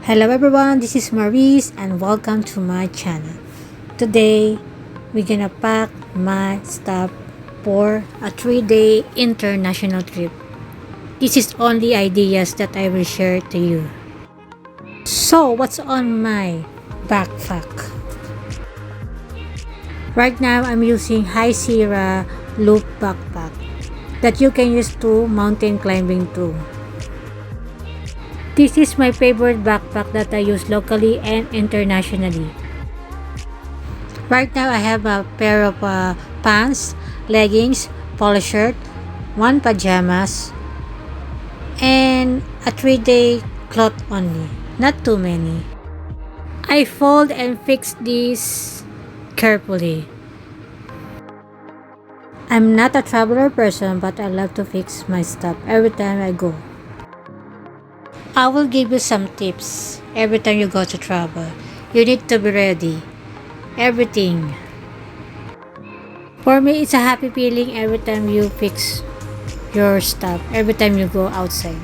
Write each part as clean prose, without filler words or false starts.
Hello everyone, this is Maurice and welcome to my channel. Today, we're gonna pack my stuff for a 3-day international trip. This is only ideas that I will share to you. So, what's on my backpack? Right now, I'm using High Sierra Loop backpack that you can use to mountain climbing too. This is my favorite backpack that I use locally and internationally. Right now, I have a pair of pants, leggings, polo shirt, one pajamas, and a 3-day cloth only. Not too many. I fold and fix this carefully. I'm not a traveler person, but I love to fix my stuff every time I go. I will give you some tips every time you go to travel. You need to be ready. Everything. For me, it's a happy feeling every time you fix your stuff, every time you go outside.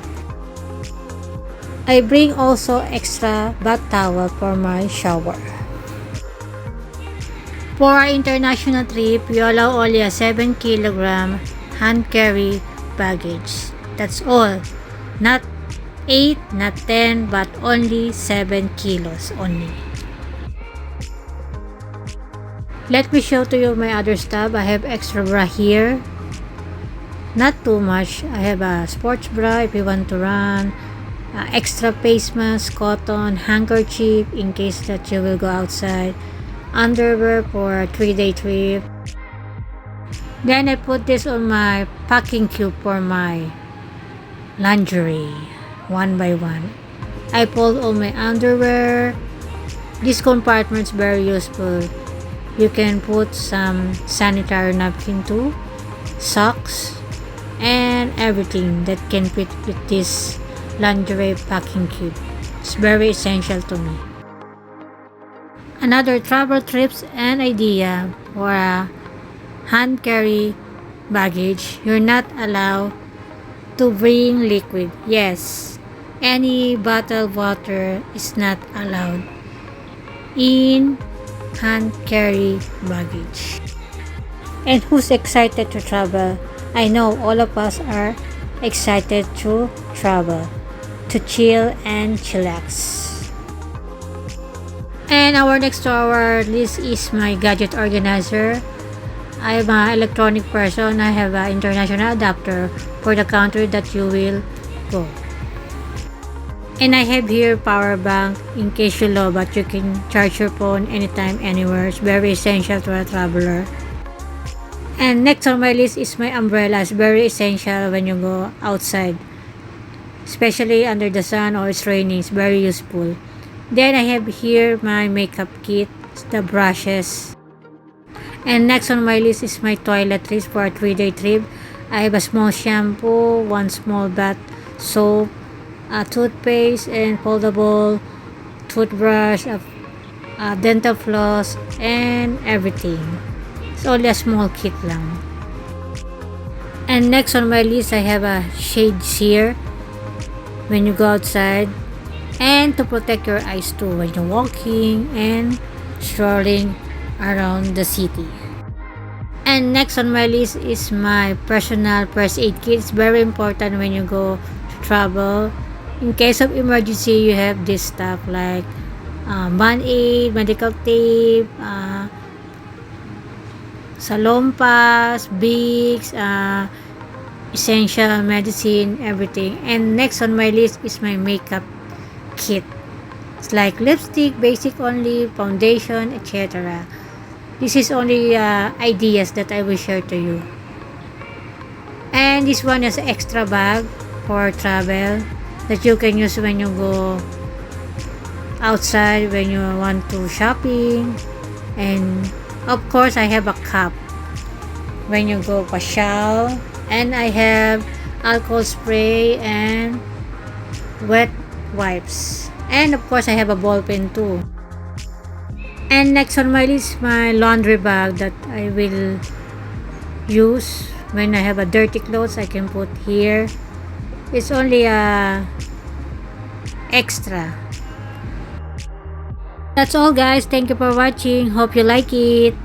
I bring also extra bath towel for my shower. For our international trip, we allow only a 7 kilogram hand carry baggage. That's all. Not 8, not 10, but only 7 kilos only. Let me show to you my other stuff. I have extra bra here. Not too much. I have a sports bra if you want to run. Extra face mask, cotton, handkerchief in case that you will go outside. Underwear for a 3-day trip. Then I put this on my packing cube for my lingerie. One by one. I fold all my underwear. This compartment is very useful. You can put some sanitary napkin too, socks, and everything that can fit with this lingerie packing cube. It's very essential to me. Another travel trips and idea for a hand carry baggage. You're not allowed to bring liquid. Yes. Any bottled water is not allowed in hand carry baggage. And who's excited to travel? I know all of us are excited to travel, to chill and chillax. And our next to our list is my Gadget Organizer. I'm an electronic person. I have an international adapter for the country that you will go. And I have here power bank in case you low, but you can charge your phone anytime, anywhere. It's very essential to a traveler. And next on my list is my umbrella. It's very essential when you go outside, especially under the sun or it's raining. It's very useful. Then I have here my makeup kit, the brushes. And next on my list is my toiletries for a 3-day trip. I have a small shampoo, one small bath soap, a toothpaste and foldable toothbrush, a dental floss, and everything. It's only a small kit lang. And next on my list, I have a shades here when you go outside and to protect your eyes too when you're walking and strolling around the city. And next on my list is my personal first aid kit. It's very important when you go to travel. In case of emergency, you have this stuff like BandAid, medical tape, salompas, Bics, essential medicine, everything. And next on my list is my makeup kit. It's like lipstick, basic only, foundation, etc. This is only ideas that I will share to you. And this one is an extra bag for travel that you can use when you go outside, when you want to shopping. And of course, I have a cup when you go pasyal. And I have alcohol spray and wet wipes. And of course, I have a ball pen too. And next on my list, my laundry bag that I will use when I have a dirty clothes. I can put here. It's only a extra That's all guys. Thank you for watching. Hope you like it.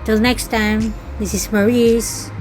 Till next time, this is Maurice.